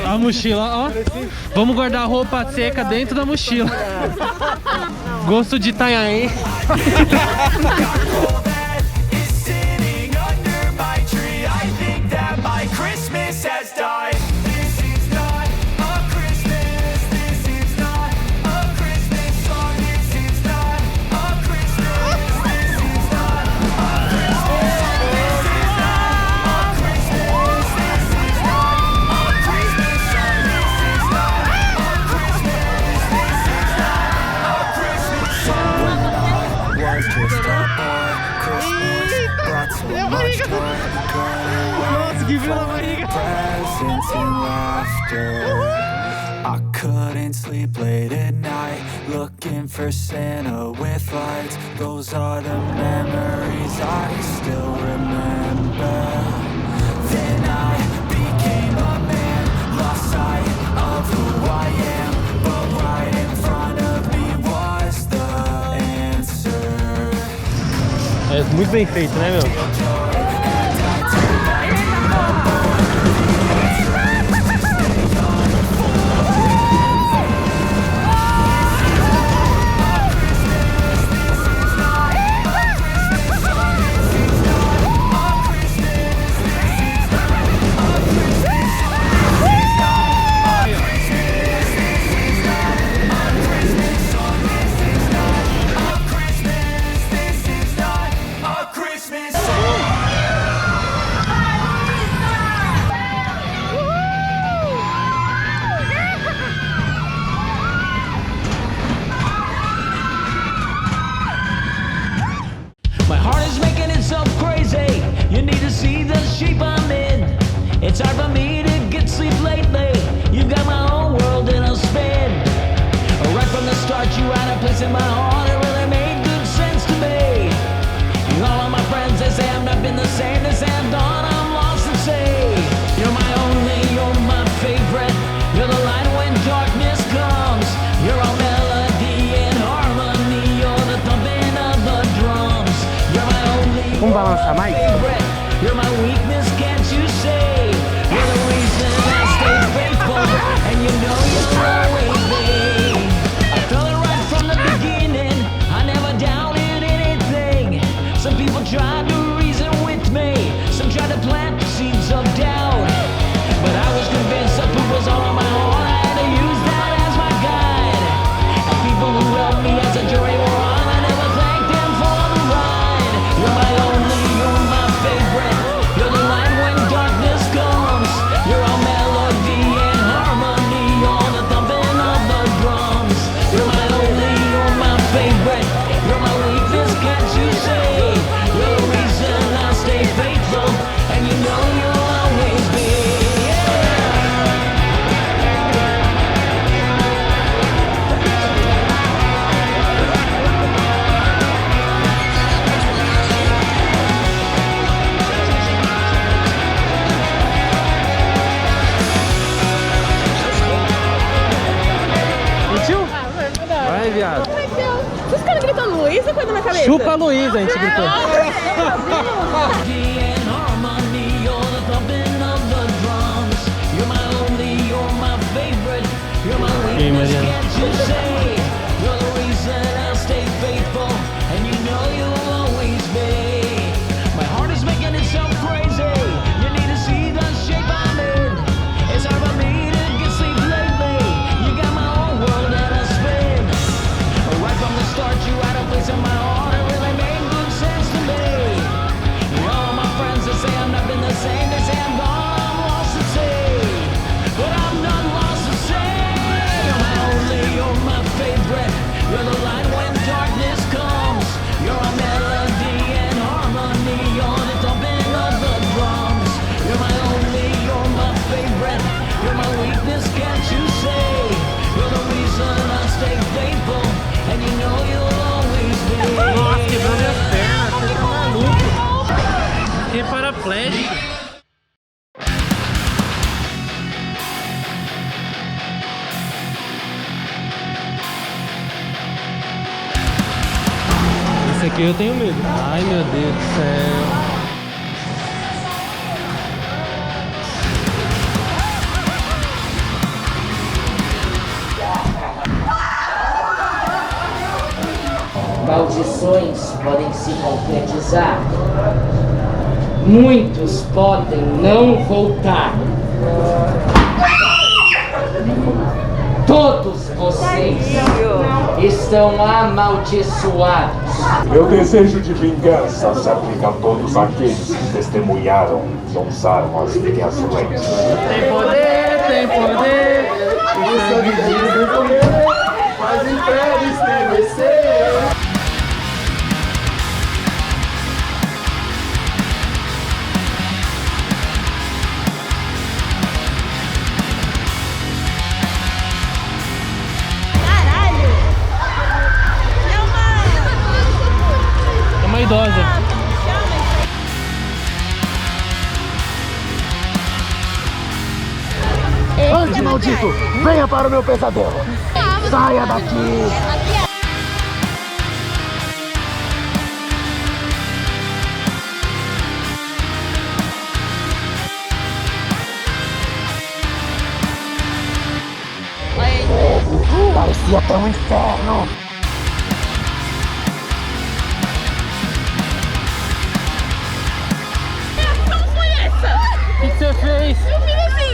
A mochila, ó. Vamos guardar a roupa seca dentro da mochila. Gosto de Itanhaém. I couldn't sleep late at night, looking for Santa with lights. Those are the memories I still remember. Then I became a man, lost sight of who I am, but right in front of me was the answer. É muito bem feito, né, meu? It's hard for me to get sleep lately. You got my whole world in a spin. Right from the start, you had a place in my heart. It really made good sense to me. All of my friends, they say I've not been the same. They say I'm done, I'm lost and say you're my only, you're my favorite. You're the light when darkness comes. You're all melody and harmony. You're the thumping of the drums. You're my only, you're my favorite. You're my weakness, can't you say? You're the reason I stay faithful, and you know you'll always be. I felt it right from the beginning. I never doubted anything. Some people tried to reason with me. Some tried to plant the seeds of doubt. But I was convinced that poop was all on my heart. I had to use that as my guide. And people who loved me as a jury were on. I never thanked them for the ride. You're my only, you're my favorite. You're the light when darkness comes. You're all melody and harmony. You're the thumping of the drums. You're my only, you're my favorite. You're my weakness, can't you say? You're the reason I stay faithful, and you know you'll always be. Mentiu? Vai, viado. Vocês ficaram gritando Luísa com a na minha cabeça? Chupa a Luísa, a gente gritou. E Mariana. Paraplégico. Esse aqui eu tenho medo. Ai, meu Deus do céu. premonições podem se concretizar. Muitos podem não voltar. Todos vocês estão amaldiçoados. Meu desejo de vingança se aplica a todos aqueles que testemunharam e ousaram as minhas leis. Tem poder, tem poder. Mas impede estremecer. É uma idosa. Ande, maldito! Venha para o meu pesadelo! Saia daqui! Parecia até um inferno! O que você fez? Eu fiz assim.